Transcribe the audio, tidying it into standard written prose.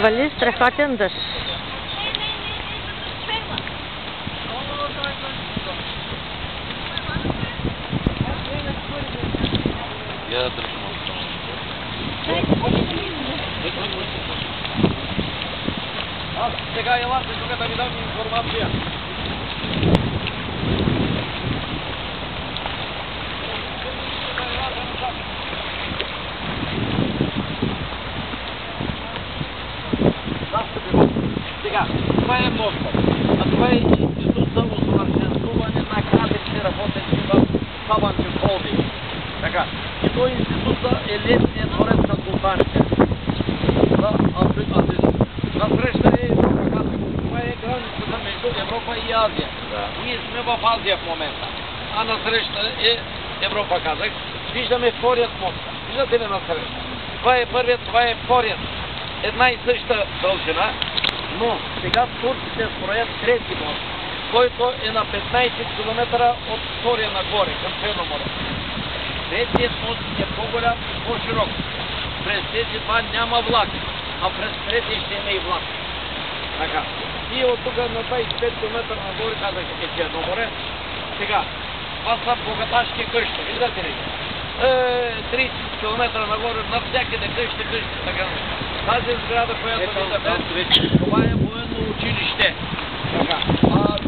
Вали страхотен дъжд. Я държам. Аз сега елате тук да ви дам информация. Сега, това е моста, а това е институт за усъвършенствуване на кадрите, работещи в Сабанчев холдинг. Така, и този институт е летният дворец на султаните. Насреща е Европа, казах. Това е границата между Европа и Азия. Ние сме в Азия в момента. А насреща е Европа, казах. Виждаме вторият мост. Виждате ли насреща? Това е първият, това е вторият. Една и съща дължина, но сега турците строят трети мост, който е на 15 км от втория нагоре, към Черно море. Третият мост е по-голям и по-широк. През тези два няма влак, а през третия ще има и влак. Така. И от тук на 25 км нагоре казах е Черно море. Сега, това са богаташки къщи, виждате ли? 30 км нагоре, навсякъде къщи, така. Тази сграда, която виждаме, това е военно училище. Така. А